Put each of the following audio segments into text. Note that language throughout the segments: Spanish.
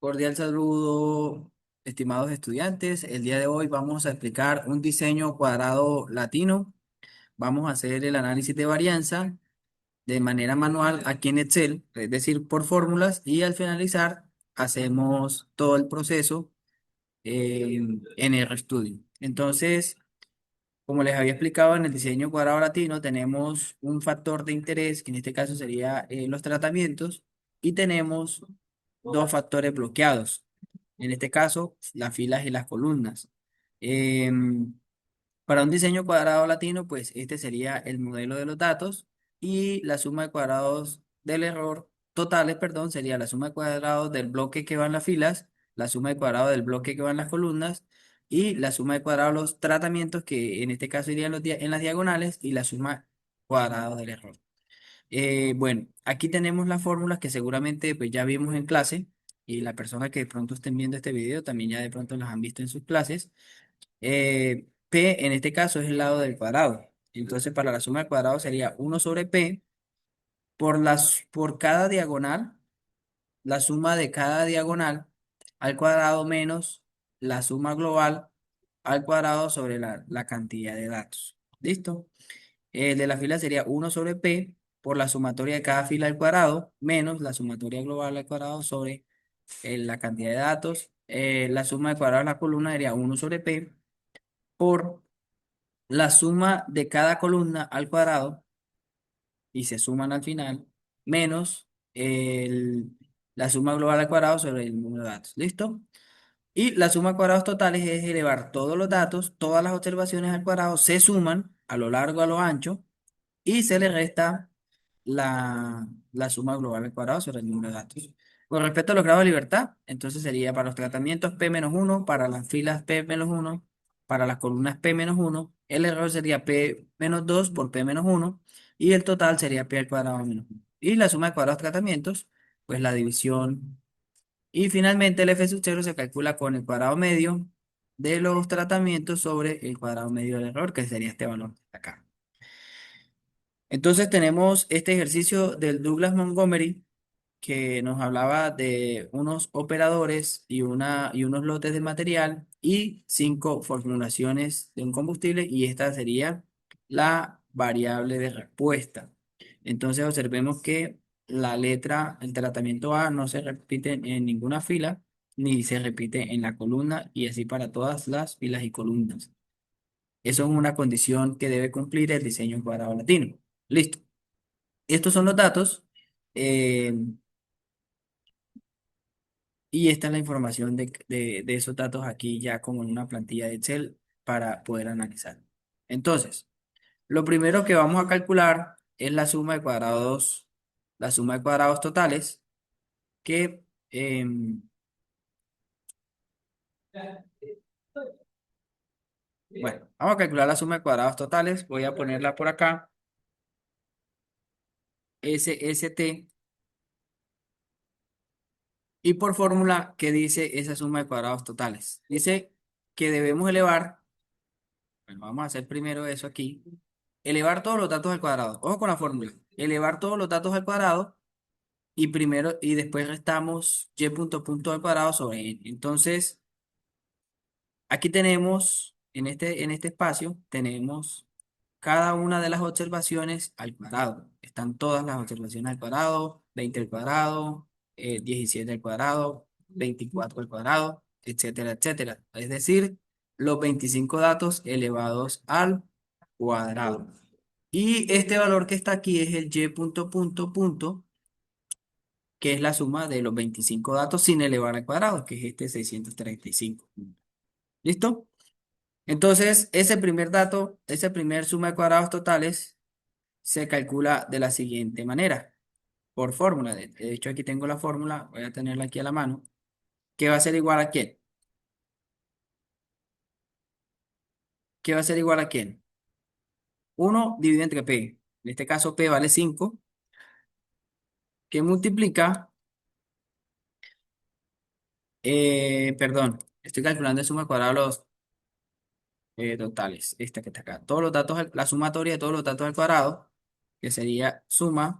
Cordial saludo, estimados estudiantes. El día de hoy vamos a explicar un diseño cuadrado latino. Vamos a hacer el análisis de varianza de manera manual aquí en Excel, es decir, por fórmulas, y al finalizar hacemos todo el proceso en RStudio. Entonces, como les había explicado en el diseño cuadrado latino, tenemos un factor de interés, que en este caso sería los tratamientos, y tenemos dos factores bloqueados. En este caso, las filas y las columnas. Em, para un diseño cuadrado latino, pues este sería el modelo de los datos y la suma de cuadrados del error totales, perdón, sería la suma de cuadrados del bloque que van las filas, la suma de cuadrados del bloque que van las columnas y la suma de cuadrados de los tratamientos que en este caso irían en las diagonales y la suma cuadrados del error. Bueno, aquí tenemos las fórmulas que seguramente pues ya vimos en clase y la persona que de pronto estén viendo este video también ya de pronto las han visto en sus clases. P en este caso es el lado del cuadrado. Entonces para la suma del cuadrado sería uno sobre P por cada diagonal, la suma de cada diagonal al cuadrado menos la suma global al cuadrado sobre la cantidad de datos. ¿Listo? El de la fila sería uno sobre P por la sumatoria de cada fila al cuadrado menos la sumatoria global al cuadrado sobre la cantidad de datos. La suma de cuadrados de la columna sería uno sobre P por la suma de cada columna al cuadrado y se suman al final menos el- la suma global al cuadrado sobre el número de datos. ¿Listo? Y la suma de cuadrados totales es elevar todos los datos, todas las observaciones al cuadrado se suman a lo largo, a lo ancho y se le resta la suma global al cuadrado sobre el número de datos. Con respecto a los grados de libertad, entonces sería para los tratamientos P-1, para las filas P-1, para las columnas P-1, el error sería P-2 por P-1 y el total sería P al cuadrado menos 1. Y la suma de cuadrados de tratamientos, pues la división. Y finalmente el F sub 0 se calcula con el cuadrado medio de los tratamientos sobre el cuadrado medio del error, que sería este valor de acá. Entonces tenemos este ejercicio del Douglas Montgomery que nos hablaba de unos operadores y unos lotes de material y cinco formulaciones de un combustible y esta sería la variable de respuesta. Entonces observemos que la letra, el tratamiento A no se repite en ninguna fila ni se repite en la columna y así para todas las filas y columnas. Eso es una condición que debe cumplir el diseño cuadrado latino. Listo. Estos son los datos. eh, Y esta es la información de esos datos aquí ya como en una plantilla de Excel para poder analizar. Entonces, lo primero que vamos a calcular es la suma de cuadrados totales, que, bueno, vamos a calcular la suma de cuadrados totales. Voy a ponerla por acá, SST, y por fórmula, ¿qué dice esa suma de cuadrados totales? Dice que debemos elevar, bueno, vamos a hacer primero eso aquí. Elevar todos los datos al cuadrado. Ojo con la fórmula. Elevar todos los datos al cuadrado y primero y después restamos y punto punto al cuadrado sobre n. Entonces, aquí tenemos, en este espacio, tenemos cada una de las observaciones al cuadrado. Están todas las observaciones al cuadrado, 20 al cuadrado, 17 al cuadrado, 24 al cuadrado, etcétera, etcétera. Es decir, los 25 datos elevados al cuadrado. Y este valor que está aquí es el y punto punto punto, que es la suma de los 25 datos sin elevar al cuadrado, que es este 635. ¿Listo? Entonces, ese primer dato, ese primer suma de cuadrados totales, se calcula de la siguiente manera, por fórmula. De hecho, aquí tengo la fórmula, voy a tenerla aquí a la mano, que va a ser igual a quién. ¿Qué va a ser igual a quién? Uno dividido entre P. En este caso, P vale 5 que multiplica, perdón, estoy calculando el suma de cuadrados los totales. Esta que está acá. Todos los datos, la sumatoria de todos los datos al cuadrado, que sería suma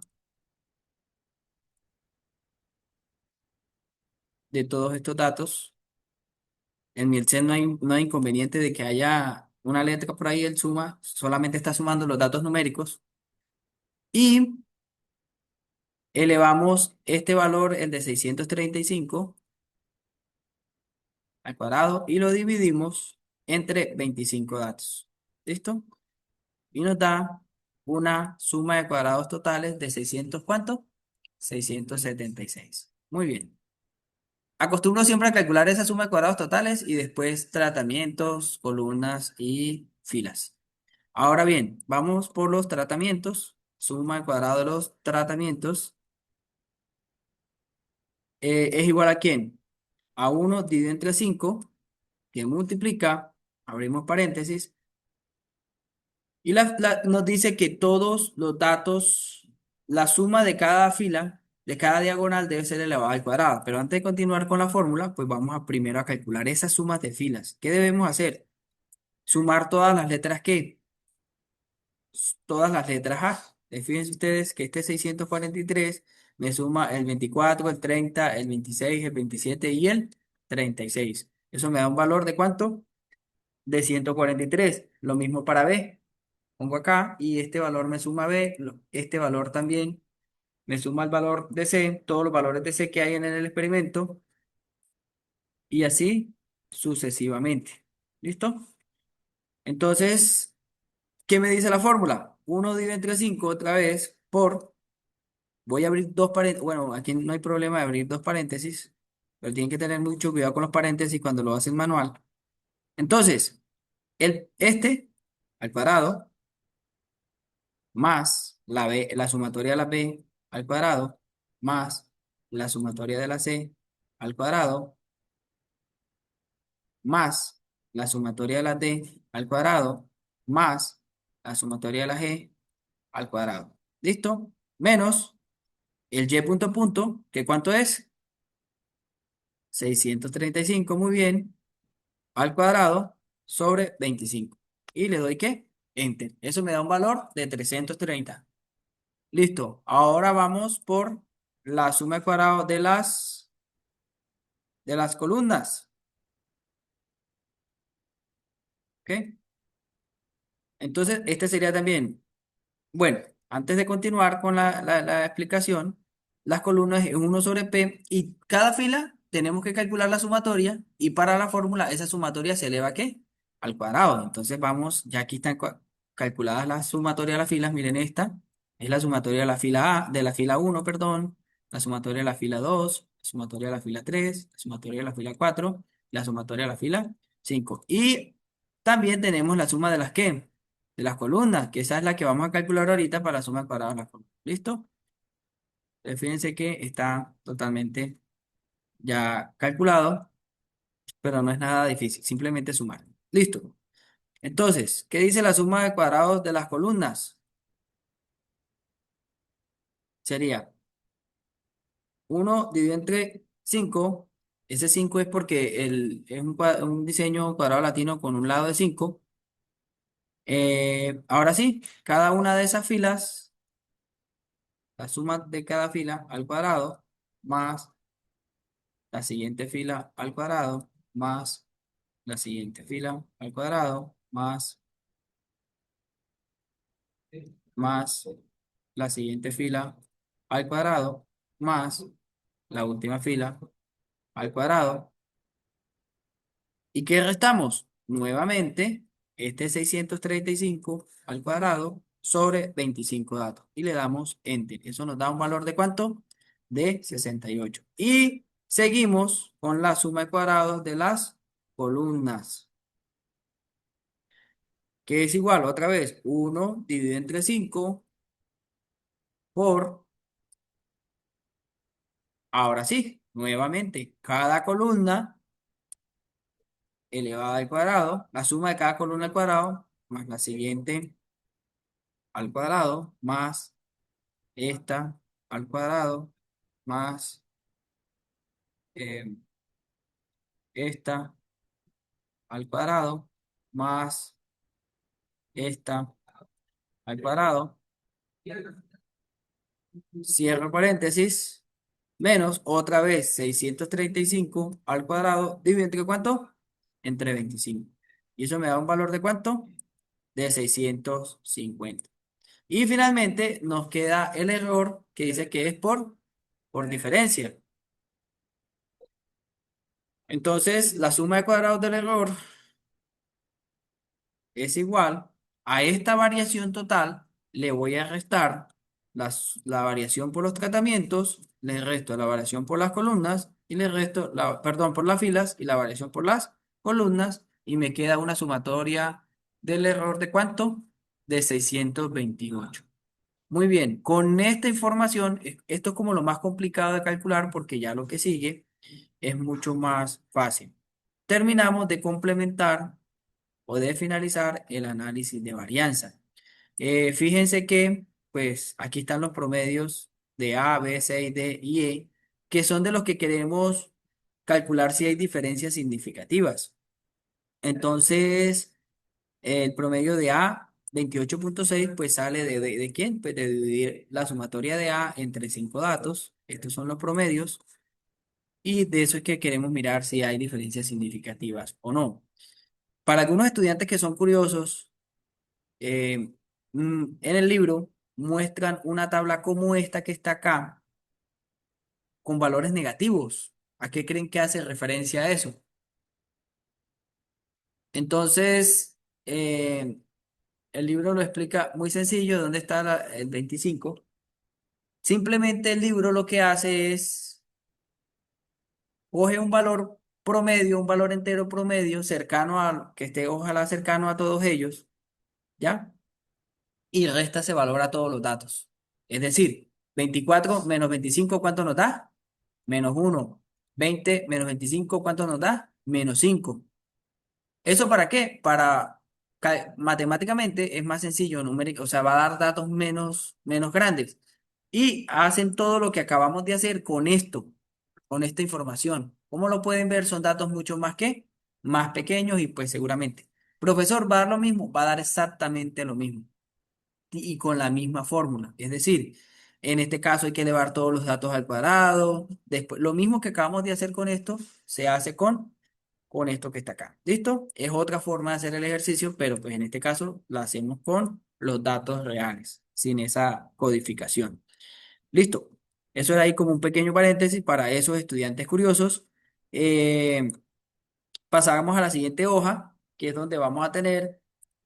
de todos estos datos. En mi Excel no hay inconveniente de que haya una letra por ahí, el suma, solamente está sumando los datos numéricos. Y elevamos este valor, el de 635 al cuadrado, y lo dividimos entre 25 datos. ¿Listo? Y nos da una suma de cuadrados totales de 600, ¿cuánto? 676. Muy bien. Acostumbro siempre a calcular esa suma de cuadrados totales y después tratamientos, columnas y filas. Ahora bien, vamos por los tratamientos. Suma al cuadrado de los tratamientos es igual a ¿quién? A 1 dividido entre 5 que multiplica, abrimos paréntesis, y nos dice que todos los datos, la suma de cada fila, de cada diagonal debe ser elevada al cuadrado. Pero antes de continuar con la fórmula, pues vamos a primero a calcular esas sumas de filas. ¿Qué debemos hacer? Sumar todas las letras ¿qué? Todas las letras A. Fíjense ustedes que este 643 me suma el 24, el 30, el 26, el 27 y el 36. Eso me da un valor de ¿cuánto? De 143. Lo mismo para B. Pongo acá y este valor me suma B. Este valor también me suma el valor de C, todos los valores de C que hay en el experimento y así sucesivamente. ¿Listo? Entonces, ¿qué me dice la fórmula? 1 dividido entre 5 otra vez por. Voy a abrir dos paréntesis. Bueno, aquí no hay problema de abrir dos paréntesis, pero tienen que tener mucho cuidado con los paréntesis cuando lo hacen manual. Entonces, este al cuadrado más la B, la sumatoria de la B al cuadrado más la sumatoria de la C al cuadrado más la sumatoria de la D al cuadrado más la sumatoria de la G al cuadrado. ¿Listo? Menos el Y punto punto, que ¿cuánto es? 635, muy bien, al cuadrado sobre 25. Y le doy ¿qué? Enter. Eso me da un valor de 330. Listo. Ahora vamos por la suma de cuadrados de las columnas. ¿Ok? Entonces, este sería también. Bueno, antes de continuar con la explicación, las columnas es 1 sobre P y cada fila tenemos que calcular la sumatoria y para la fórmula esa sumatoria se eleva ¿a qué? Al cuadrado. Entonces vamos, ya aquí están calculadas las sumatorias de las filas. Miren esta, es la sumatoria de la fila A, de la fila 1, perdón, la sumatoria de la fila 2, la sumatoria de la fila 3, la sumatoria de la fila 4, la sumatoria de la fila 5. Y también tenemos la suma de las ¿qué? De las columnas, que esa es la que vamos a calcular ahorita para la suma de cuadrados de las columnas. ¿Listo? Fíjense que está totalmente ya calculado, pero no es nada difícil, simplemente sumar. Listo. Entonces, ¿qué dice la suma de cuadrados de las columnas? Sería 1 dividido entre 5. Ese 5 es porque es un diseño cuadrado latino con un lado de 5. Ahora sí, cada una de esas filas, la suma de cada fila al cuadrado, más la siguiente fila al cuadrado, más la siguiente fila al cuadrado, más la siguiente fila al cuadrado, más la última fila al cuadrado. ¿Y qué restamos? Nuevamente, este 635 al cuadrado sobre 25 datos. Y le damos Enter. Eso nos da un valor de ¿cuánto? De 68. Y seguimos con la suma de cuadrados de las columnas, que es igual, otra vez, 1 dividido entre 5 por, ahora sí, nuevamente, cada columna elevada al cuadrado, la suma de cada columna al cuadrado, más la siguiente al cuadrado, más esta al cuadrado, más eh, esta al cuadrado, más esta al cuadrado, cierro paréntesis, menos otra vez 635 al cuadrado dividido entre ¿cuánto? Entre 25. Y eso me da un valor de ¿cuánto? De 650. Y finalmente nos queda el error que dice que es por diferencia. Entonces, la suma de cuadrados del error es igual a esta variación total. Le voy a restar la variación por los tratamientos, le resto la variación por las columnas y le resto perdón, por las filas y la variación por las columnas y me queda una sumatoria del error de ¿cuánto? De 628. Muy bien, con esta información, esto es como lo más complicado de calcular porque ya lo que sigue es mucho más fácil. Terminamos de complementar o de finalizar el análisis de varianza. Fíjense que, pues, aquí están los promedios de A, B, C, D y E, que son de los que queremos calcular si hay diferencias significativas. Entonces, el promedio de A, 28,6 pues sale ¿de quién? Pues de dividir la sumatoria de A entre cinco datos. Estos son los promedios. Y de eso es que queremos mirar si hay diferencias significativas o no. Para algunos estudiantes que son curiosos, eh, en el libro muestran una tabla como esta que está acá, con valores negativos. ¿A qué creen que hace referencia a eso? Entonces, el libro lo explica muy sencillo, ¿dónde está el 25? Simplemente el libro lo que hace es coge un valor promedio, un valor entero promedio cercano a, que esté ojalá cercano a todos ellos, ¿ya? Y resta ese valor a todos los datos. Es decir, 24 menos 25, ¿cuánto nos da? Menos uno. 20 menos 25, ¿cuánto nos da? Menos 5. ¿Eso para qué? Matemáticamente es más sencillo, numérico, o sea, va a dar datos menos grandes. Y hacen todo lo que acabamos de hacer con esto, con esta información. ¿Cómo lo pueden ver? Son datos mucho más que más pequeños y pues seguramente. Profesor, ¿va a dar lo mismo? Va a dar exactamente lo mismo y con la misma fórmula. Es decir, en este caso hay que elevar todos los datos al cuadrado. Después, lo mismo que acabamos de hacer con esto, se hace con esto que está acá. ¿Listo? Es otra forma de hacer el ejercicio, pero pues en este caso lo hacemos con los datos reales, sin esa codificación. ¿Listo? Eso era ahí como un pequeño paréntesis para esos estudiantes curiosos. Eh, Pasamos a la siguiente hoja, que es donde vamos a tener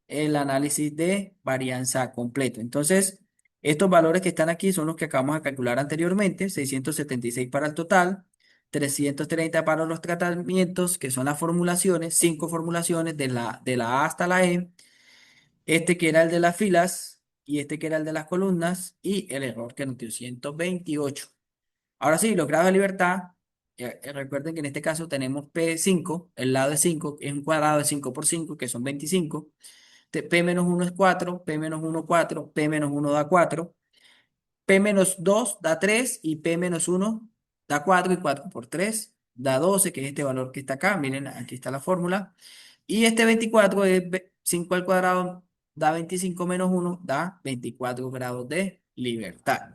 el análisis de varianza completo. Entonces, estos valores que están aquí son los que acabamos de calcular anteriormente, 676 para el total, 330 para los tratamientos, que son las formulaciones, cinco formulaciones de la A hasta la E, este que era el de las filas y este que era el de las columnas y el error que nos dio 128. Ahora sí, los grados de libertad, recuerden que en este caso tenemos P5, el lado de 5 es un cuadrado de 5 por 5 que son 25. P menos uno es 4, P menos uno 4, P menos uno da 4, P menos 2 da 3 y P menos uno da 4 y 4 por 3 da 12, que es este valor que está acá. Miren, aquí está la fórmula. Y este 24 es 5 al cuadrado, da 25 menos uno da 24 grados de libertad.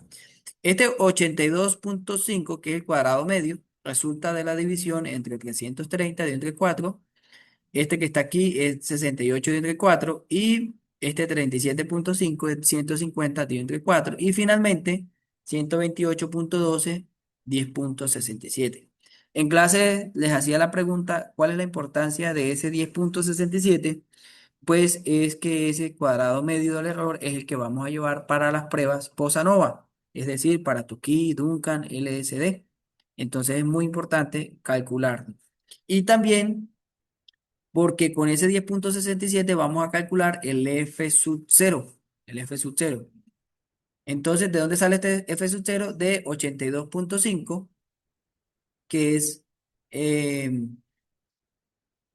Este 82,5 que es el cuadrado medio, resulta de la división entre 330 de entre 4. Este que está aquí es 68 de entre 4 y este 37,5 es 150 de entre 4 y finalmente 128,12 10,67. En clase les hacía la pregunta, ¿cuál es la importancia de ese 10,67? Pues es que ese cuadrado medio del error es el que vamos a llevar para las pruebas Posanova, es decir, para Tukey, Duncan, LSD. Entonces es muy importante calcular. Y también porque con ese 10,67 vamos a calcular el F sub 0, el F sub 0. Entonces, ¿de dónde sale este F sub 0? De 82,5, que es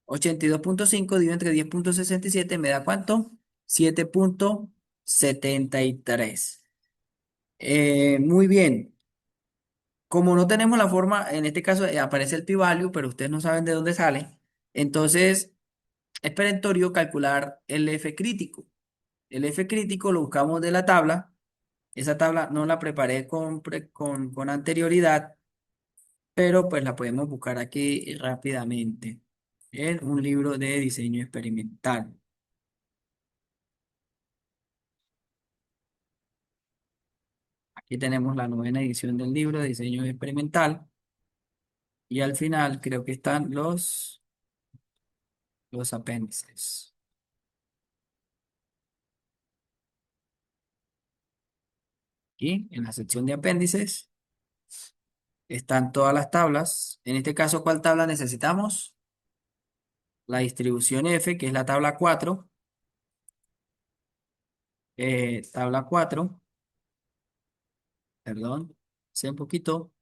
82,5 dividido entre 10,67 me da ¿cuánto? 7,73. Muy bien. Como no tenemos la forma, en este caso aparece el p-value, pero ustedes no saben de dónde sale, entonces es perentorio calcular el F crítico. El F crítico lo buscamos de la tabla. Esa tabla no la preparé con anterioridad, pero pues la podemos buscar aquí rápidamente en un libro de diseño experimental. Aquí tenemos la novena edición del libro de diseño experimental y al final creo que están los apéndices. Aquí en la sección de apéndices están todas las tablas. En este caso, ¿cuál tabla necesitamos? La distribución F, que es la tabla 4. Tabla 4, perdón, sé un poquito.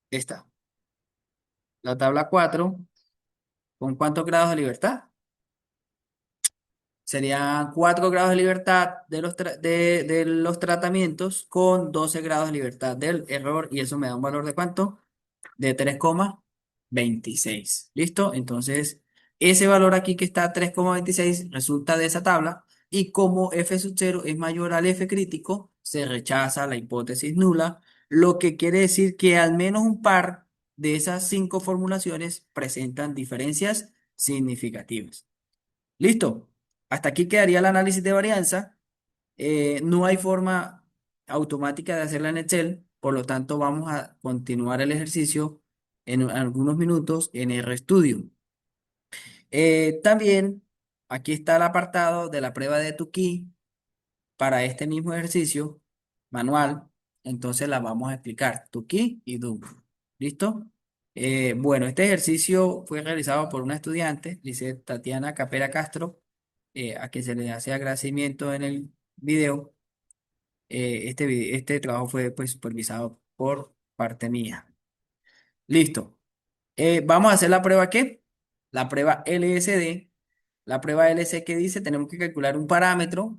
Esta, la tabla 4, ¿con cuántos grados de libertad? Serían 4 grados de libertad de los tratamientos con 12 grados de libertad del error y eso me da un valor de ¿cuánto? De 3,26. ¿Listo? Entonces, ese valor aquí que está 3,26 resulta de esa tabla y como F sub 0 es mayor al F crítico, se rechaza la hipótesis nula, lo que quiere decir que al menos un par de esas 5 formulaciones presentan diferencias significativas. ¿Listo? Hasta aquí quedaría el análisis de varianza. No hay forma automática de hacerla en Excel, por lo tanto vamos a continuar el ejercicio en algunos minutos en RStudio. También aquí está el apartado de la prueba de Tukey para este mismo ejercicio manual. Entonces la vamos a explicar, Tukey y Do. ¿Listo? Bueno, este ejercicio fue realizado por una estudiante, dice Tatiana Capera Castro, a quien se le hace agradecimiento en el video. Este trabajo fue pues, supervisado por parte mía. Listo. Vamos a hacer la prueba ¿qué? La prueba LSD. La prueba LSD que dice, tenemos que calcular un parámetro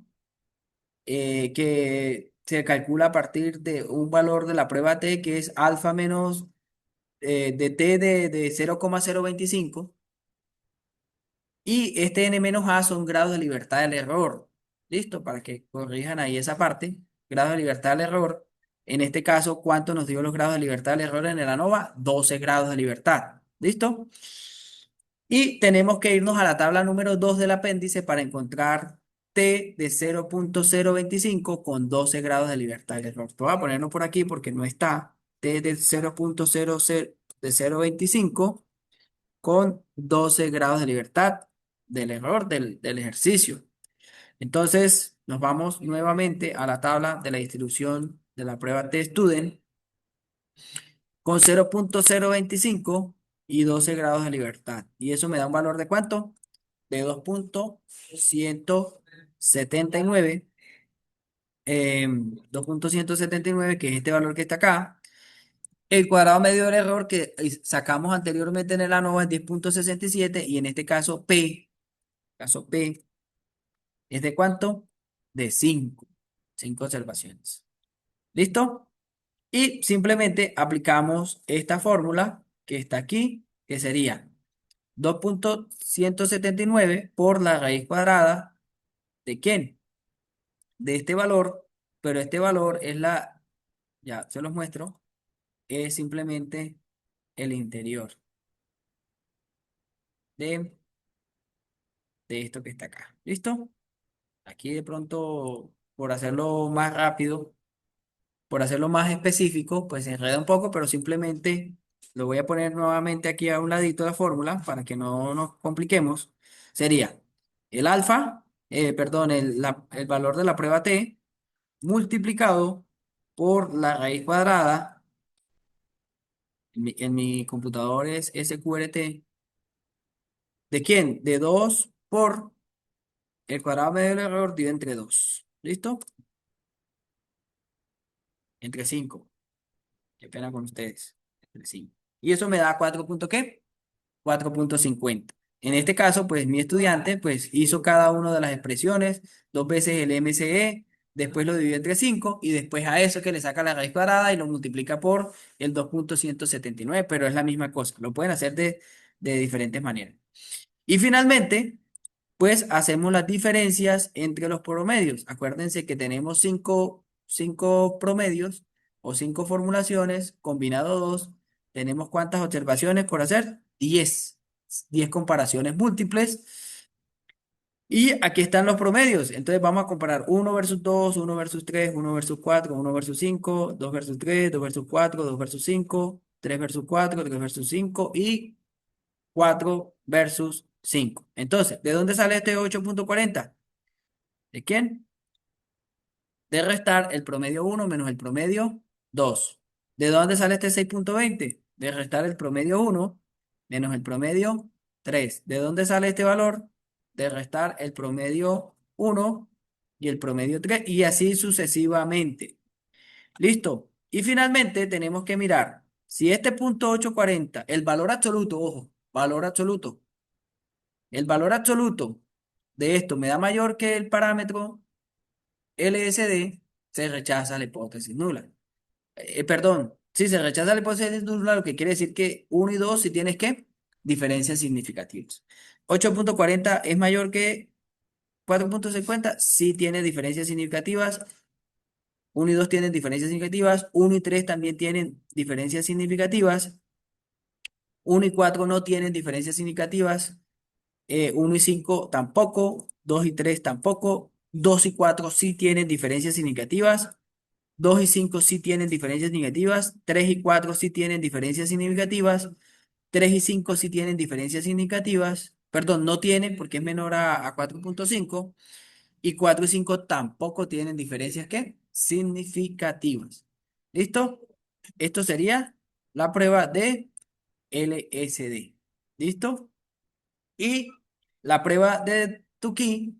que se calcula a partir de un valor de la prueba T que es alfa menos de T de 0,025 y este n menos a son grados de libertad del error. ¿Listo? Para que corrijan ahí esa parte. Grados de libertad del error. En este caso, ¿cuánto nos dio los grados de libertad del error en el ANOVA? 12 grados de libertad. ¿Listo? Y tenemos que irnos a la tabla número 2 del apéndice para encontrar T de 0,025 con 12 grados de libertad del error. Voy a ponerlo por aquí porque no está. T de 0,025 con 12 grados de libertad del error del ejercicio. Entonces, nos vamos nuevamente a la tabla de la distribución de la prueba T-Student con 0,025 y 12 grados de libertad. Y eso me da un valor de ¿cuánto? De 2,179, 2,179, que es este valor que está acá. El cuadrado medio del error que sacamos anteriormente en el ANOVA es 10,67 y en este caso P, ¿es de cuánto? De 5 observaciones. ¿Listo? Y simplemente aplicamos esta fórmula que está aquí, que sería 2,179 por la raíz cuadrada ¿de quién? De este valor, pero este valor es ya se los muestro, es simplemente el interior de, de esto que está acá. ¿Listo? Aquí de pronto, por hacerlo más rápido, por hacerlo más específico, pues se enreda un poco, pero simplemente lo voy a poner nuevamente aquí a un ladito de la fórmula para que no nos compliquemos. Sería el alfa, perdón, el valor de la prueba T multiplicado por la raíz cuadrada. En mi computador es SQRT. ¿De quién? De 2 por el cuadrado medio del error dividido entre 2. ¿Listo? Entre 5. Qué pena con ustedes. Entre 5. Y eso me da 4 punto ¿qué? 4,50. En este caso, pues mi estudiante pues hizo cada una de las expresiones, dos veces el MCE, después lo dividió entre 5 y después a eso que le saca la raíz cuadrada y lo multiplica por el 2,179, pero es la misma cosa. Lo pueden hacer de diferentes maneras. Y finalmente, pues hacemos las diferencias entre los promedios. Acuérdense que tenemos cinco promedios o cinco formulaciones, combinado dos. Tenemos ¿cuántas observaciones por hacer? 10 comparaciones múltiples. Y aquí están los promedios. Entonces vamos a comparar uno versus 2, uno versus 3, uno versus 4, uno versus 5, 2 versus 3, 2 versus 4, 2 versus 5, 3 versus 4, 3 versus 5 y 4 versus 5. Entonces, ¿de dónde sale este 8,40? ¿De quién? De restar el promedio uno menos el promedio 2. ¿De dónde sale este 6,20? De restar el promedio uno menos el promedio 3. ¿De dónde sale este valor? De restar el promedio uno y el promedio 3 y así sucesivamente. ¿Listo? Y finalmente tenemos que mirar si este punto 840, el valor absoluto, ojo, valor absoluto, el valor absoluto de esto me da mayor que el parámetro LSD, se rechaza la hipótesis nula. Perdón, si se rechaza la hipótesis nula, lo que quiere decir que uno y 2 si tienes que diferencias significativas. 8,40 es mayor que 4,50, si tiene diferencias significativas. Uno y 2 tienen diferencias significativas. Uno y 3 también tienen diferencias significativas. Uno y 4 no tienen diferencias significativas. 1 y 5 tampoco. 2 y 3 tampoco. 2 y 4 sí tienen diferencias significativas. 2 y 5 sí tienen diferencias negativas, 3 y 4 sí tienen diferencias significativas, 3 y 5 sí tienen diferencias significativas, perdón, no tienen porque es menor a 4,5 y 4 y 5 tampoco tienen diferencias ¿qué? Significativas. ¿Listo? Esto sería la prueba de LSD. ¿Listo? Y la prueba de Tukey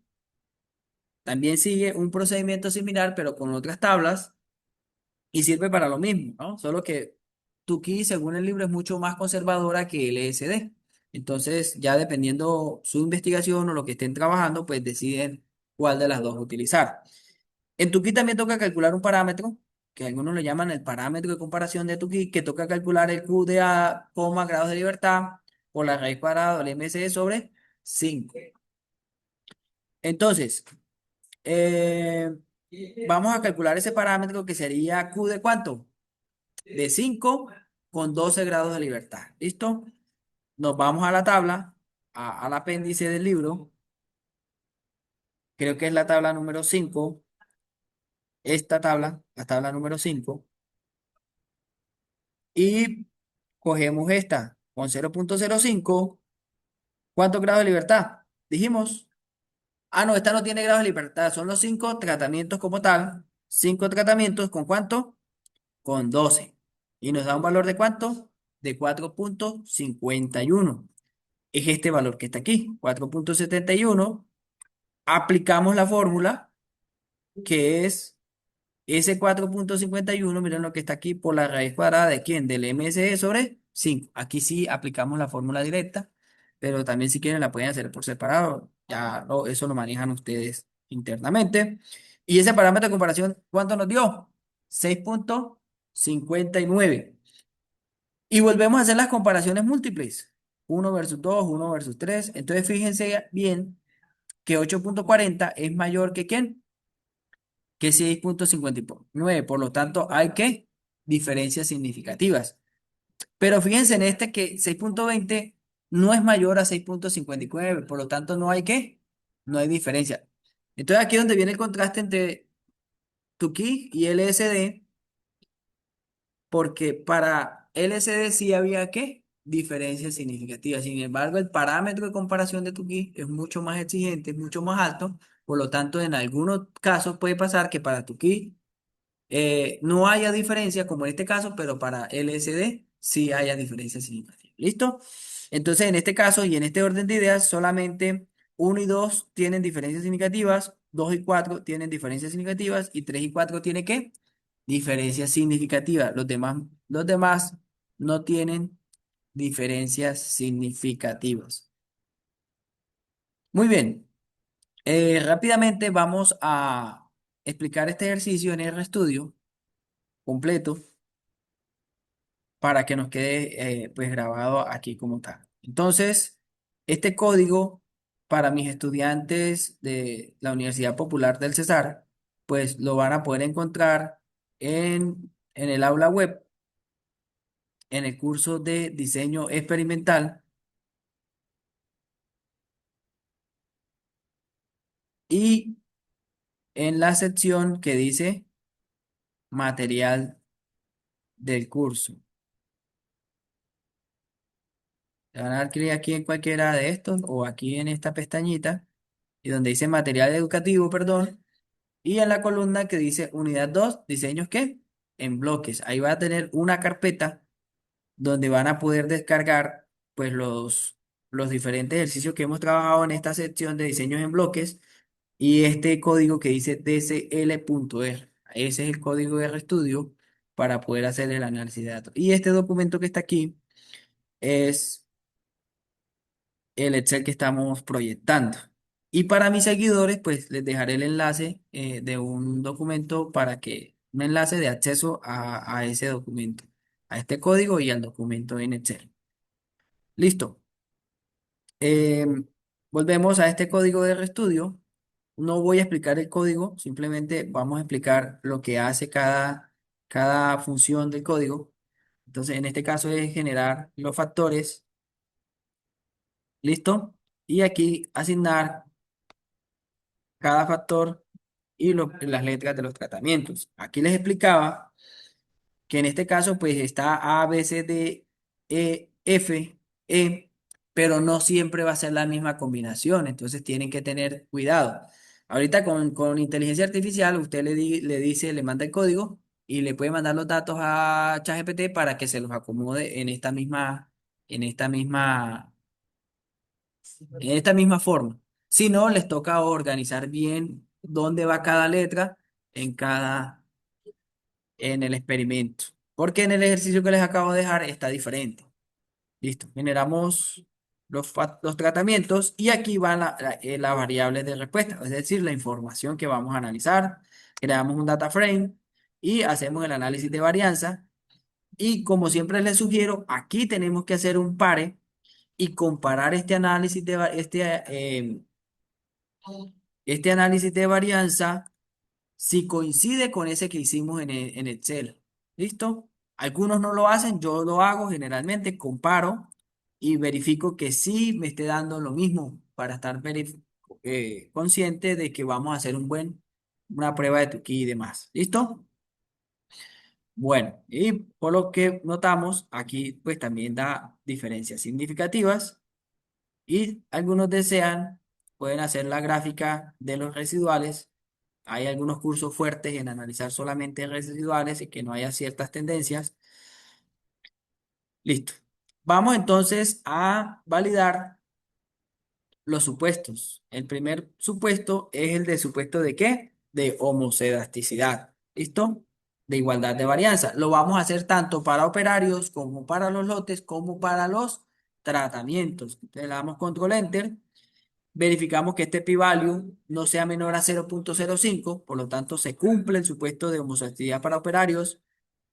también sigue un procedimiento similar, pero con otras tablas y sirve para lo mismo, ¿no? Solo que Tukey, según el libro, es mucho más conservadora que LSD. Entonces, ya dependiendo su investigación o lo que estén trabajando, pues deciden cuál de las dos utilizar. En Tukey también toca calcular un parámetro, que algunos le llaman el parámetro de comparación de Tukey, que toca calcular el Q de A, grados de libertad, por la raíz cuadrada del MSE sobre 5. Entonces, eh, vamos a calcular ese parámetro que sería Q de ¿cuánto? De 5 con 12 grados de libertad. ¿Listo? Nos vamos a la tabla, al apéndice del libro. Creo que es la tabla número 5. Esta tabla, la tabla número 5. Y cogemos esta con 0,05. ¿Cuántos grados de libertad? Dijimos. Ah, no, esta no tiene grados de libertad. Son los 5 tratamientos como tal. 5 tratamientos con ¿cuánto? Con 12. Y nos da un valor de ¿cuánto? De 4,51. Es este valor que está aquí, 4,71. Aplicamos la fórmula que es ese 4,51. Miren lo que está aquí por la raíz cuadrada de quién, del MSE sobre 5. Aquí sí aplicamos la fórmula directa, pero también si quieren la pueden hacer por separado. Ya eso lo manejan ustedes internamente. Y ese parámetro de comparación, ¿cuánto nos dio? 6,59. Y volvemos a hacer las comparaciones múltiples. Uno versus 2, uno versus 3. Entonces fíjense bien que 8,40 es mayor que ¿quién? Que 6,59. Por lo tanto, hay que diferencias significativas. Pero fíjense en este que 6,20 no es mayor a 6,59. Por lo tanto, no hay que, no hay diferencia. Entonces aquí es donde viene el contraste entre Tukey y LSD, porque para LCD sí había ¿qué? Diferencias significativas. Sin embargo, el parámetro de comparación de Tukey es mucho más exigente, es mucho más alto. Por lo tanto, en algunos casos puede pasar que para Tukey no haya diferencia, como en este caso, pero para LSD sí haya diferencias significativas. ¿Listo? Entonces, en este caso y en este orden de ideas, solamente uno y 2 tienen diferencias significativas, 2 y 4 tienen diferencias significativas y 3 y 4 tienen ¿qué? Diferencias significativas. Los demás no tienen diferencias significativas. Muy bien. Rápidamente vamos a explicar este ejercicio en el estudio completo para que nos quede pues grabado aquí como tal. Entonces, este código para mis estudiantes de la Universidad Popular del Cesar, pues lo van a poder encontrar en el aula web, en el curso de diseño experimental y en la sección que dice material del curso. Le van a dar clic aquí en cualquiera de estos o aquí en esta pestañita y donde dice material educativo, perdón, y en la columna que dice unidad 2 diseños qué, en bloques. Ahí va a tener una carpeta donde van a poder descargar pues los diferentes ejercicios que hemos trabajado en esta sección de diseños en bloques y este código que dice DCL.R. Ese es el código de RStudio para poder hacer el análisis de datos. Y este documento que está aquí es el Excel que estamos proyectando. Y para mis seguidores, pues les dejaré el enlace de un documento para que, un enlace de acceso a ese documento, a este código y al documento en Excel. Listo. Em, Volvemos a este código de RStudio. No voy a explicar el código, simplemente vamos a explicar lo que hace cada función del código. Entonces, en este caso es generar los factores. ¿Listo? Y aquí asignar cada factor y las letras de los tratamientos. Aquí les explicaba que en este caso pues está A, B, C, D, E, F, E, pero no siempre va a ser la misma combinación, entonces tienen que tener cuidado. Ahorita con inteligencia artificial usted le dice, le manda el código y le puede mandar los datos a ChatGPT para que se los acomode en esta misma, en esta misma forma. Si no, les toca organizar bien dónde va cada letra en en el experimento. Porque en el ejercicio que les acabo de dejar está diferente. Listo. Generamos los tratamientos y aquí van las variables de respuesta, es decir, la información que vamos a analizar. Creamos un data frame y hacemos el análisis de varianza. Y como siempre les sugiero, aquí tenemos que hacer un pare y comparar este análisis de varianza si coincide con ese que hicimos en Excel. ¿Listo? Algunos no lo hacen, yo lo hago generalmente, comparo y verifico que sí me esté dando lo mismo para estar consciente de que vamos a hacer una prueba de Tukey y demás. ¿Listo? Bueno, y por lo que notamos, aquí pues también da diferencias significativas. Y algunos desean, pueden hacer la gráfica de los residuales. Hay algunos cursos fuertes en analizar solamente residuales y que no haya ciertas tendencias. Listo. Vamos entonces a validar los supuestos. El primer supuesto es el de supuesto de ¿qué? De homoscedasticidad. ¿Listo? De igualdad de varianza. Lo vamos a hacer tanto para operarios como para los lotes como para los tratamientos. Entonces le damos control enter. Verificamos que este p-value no sea menor a 0,05, por lo tanto se cumple el supuesto de homosexualidad para operarios.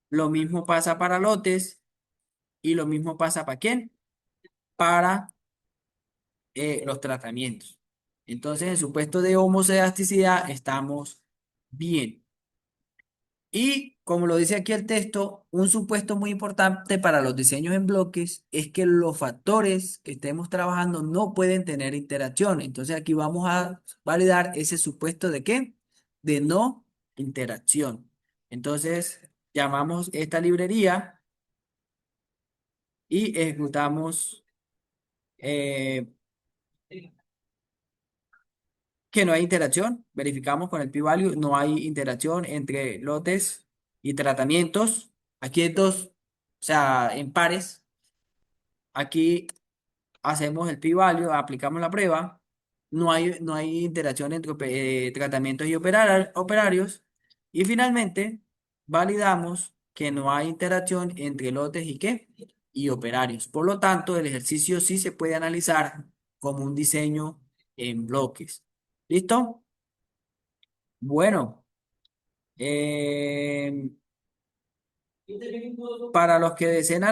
Lo mismo pasa para lotes y lo mismo pasa para quién? Para los tratamientos. Entonces, en el supuesto de homosexualidad estamos bien. Y como lo dice aquí el texto, un supuesto muy importante para los diseños en bloques es que los factores que estemos trabajando no pueden tener interacción. Entonces aquí vamos a validar ese supuesto de qué? De no interacción. Entonces llamamos esta librería y ejecutamos eh, que no hay interacción. Verificamos con el p-value, no hay interacción entre lotes y tratamientos. Aquí hay dos, o sea, en pares. Aquí hacemos el p-value, aplicamos la prueba. No hay interacción entre tratamientos y operarios. Y finalmente, validamos que no hay interacción entre lotes y qué? Y operarios. Por lo tanto, el ejercicio sí se puede analizar como un diseño en bloques. ¿Listo? Bueno, eh, para los que deseen,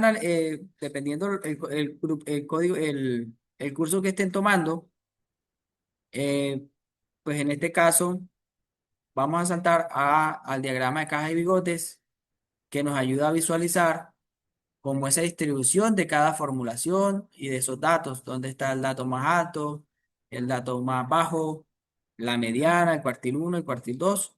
dependiendo el código, el curso que estén tomando, Eh, pues en este caso vamos a saltar al diagrama de cajas y bigotes que nos ayuda a visualizar como esa distribución de cada formulación y de esos datos, dónde está el dato más alto, el dato más bajo, la mediana, el cuartil uno, el cuartil 2.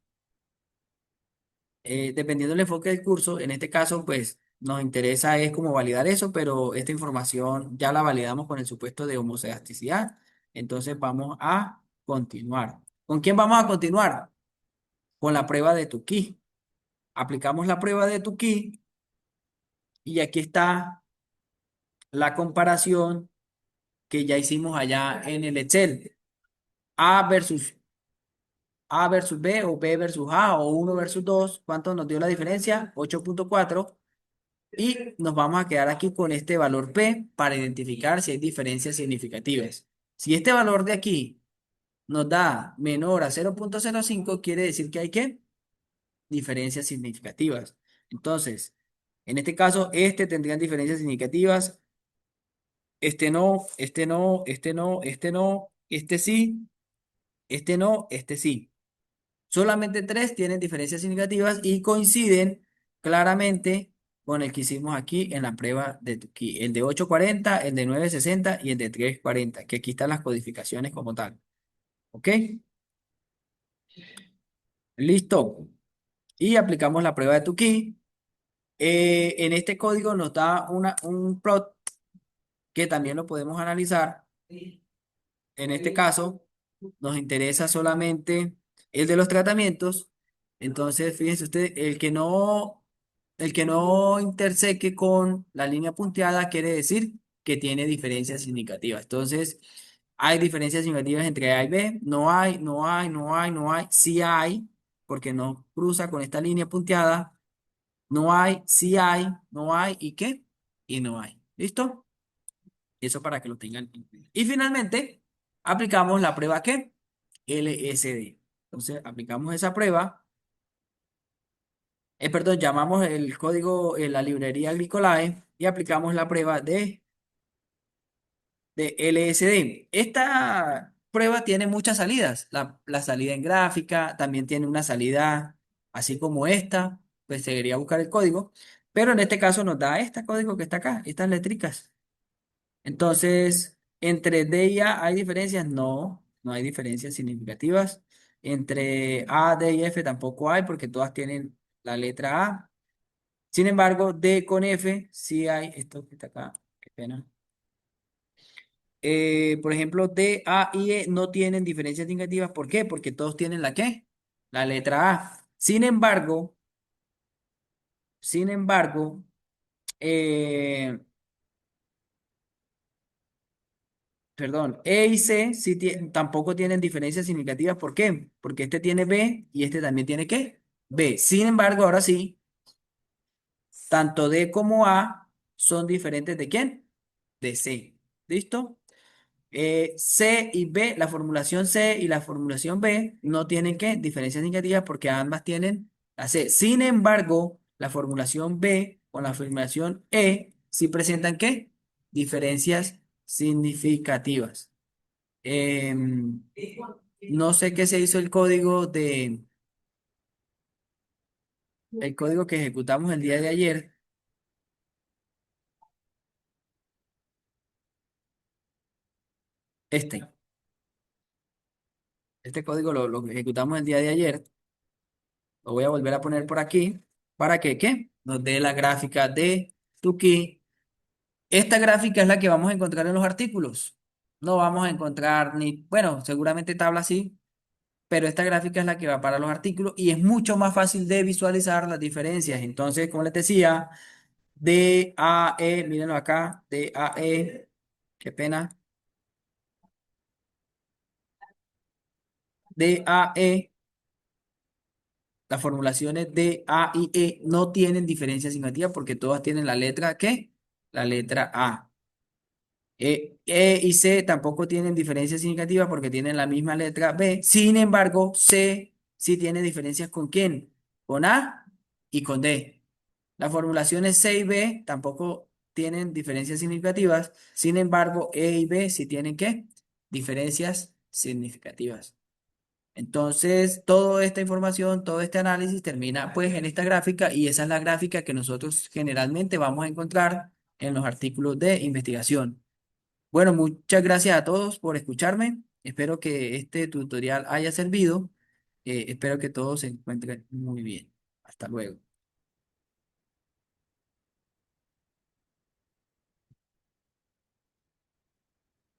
Dependiendo del enfoque del curso, en este caso, pues nos interesa es como validar eso, pero esta información ya la validamos con el supuesto de homocedasticidad. Entonces vamos a continuar. ¿Con quién vamos a continuar? Con la prueba de Tukey. Aplicamos la prueba de Tukey y aquí está la comparación que ya hicimos allá en el Excel. A versus A versus B o B versus A o uno versus 2. ¿Cuánto nos dio la diferencia? 8,4. Y nos vamos a quedar aquí con este valor P para identificar si hay diferencias significativas. Si este valor de aquí nos da menor a 0,05, quiere decir que hay ¿qué? Diferencias significativas. Entonces, en este caso, este tendrían diferencias significativas, este no, este no, este no, este no, este sí, este no, este sí. Solamente tres tienen diferencias significativas y coinciden claramente con el que hicimos aquí en la prueba de Tukey. El de 840, el de 960 y el de 340, que aquí están las codificaciones como tal. ¿Ok? Listo. Y aplicamos la prueba de Tukey. En este código nos da un plot que también lo podemos analizar. En este caso, nos interesa solamente el de los tratamientos. Entonces, fíjense usted, el que no interseque con la línea punteada quiere decir que tiene diferencias significativas. Entonces, hay diferencias significativas entre A y B. No hay, no hay, no hay, no hay. Sí hay, porque no cruza con esta línea punteada. No hay, sí hay, no hay. ¿Y qué? Y no hay. ¿Listo? Eso para que lo tengan en cuenta. Y finalmente, aplicamos la prueba ¿qué? LSD. Entonces, aplicamos esa prueba. Perdón, llamamos el código en la librería Glycolae y aplicamos la prueba de LSD. Esta prueba tiene muchas salidas. La salida en gráfica también tiene una salida así como esta. Pues debería buscar el código. Pero en este caso nos da este código que está acá, estas letricas. Entonces, ¿entre D y A hay diferencias? No, no hay diferencias significativas. Entre A, D y F tampoco hay porque todas tienen la letra A. Sin embargo, D con F sí hay. Esto que está acá, qué pena. Por ejemplo, D, A y E no tienen diferencias significativas. ¿Por qué? Porque todos tienen la ¿qué? La letra A. Sin embargo, eh, perdón, E y C sí tampoco tienen diferencias significativas. ¿Por qué? Porque este tiene B y este también tiene ¿qué? B. Sin embargo, ahora sí, tanto D como A son diferentes ¿de quién? De C. ¿Listo? C y B, la formulación C y la formulación B no tienen ¿qué? Diferencias significativas porque ambas tienen la C. Sin embargo, la formulación B con la formulación E sí presentan ¿qué? Diferencias significativas. Em, no sé qué se hizo el código que ejecutamos el día de ayer. Este, este código lo ejecutamos el día de ayer. Lo voy a volver a poner por aquí para que, ¿qué? Nos dé la gráfica de Tukey. Esta gráfica es la que vamos a encontrar en los artículos. No vamos a encontrar ni, bueno, seguramente tabla sí, pero esta gráfica es la que va para los artículos y es mucho más fácil de visualizar las diferencias. Entonces, como les decía, DAE, mírenlo acá, DAE, qué pena, DAE, las formulaciones D, A y E no tienen diferencia significativa porque todas tienen la letra ¿qué? La letra A. E y C tampoco tienen diferencias significativas porque tienen la misma letra B. Sin embargo, C sí tiene diferencias con quién? Con A y con D. Las formulaciones C y B tampoco tienen diferencias significativas. Sin embargo, E y B sí tienen ¿qué? Diferencias significativas. Entonces, toda esta información, todo este análisis termina pues en esta gráfica y esa es la gráfica que nosotros generalmente vamos a encontrar en los artículos de investigación. Bueno, muchas gracias a todos por escucharme. Espero que este tutorial haya servido. Espero que todos se encuentren muy bien. Hasta luego.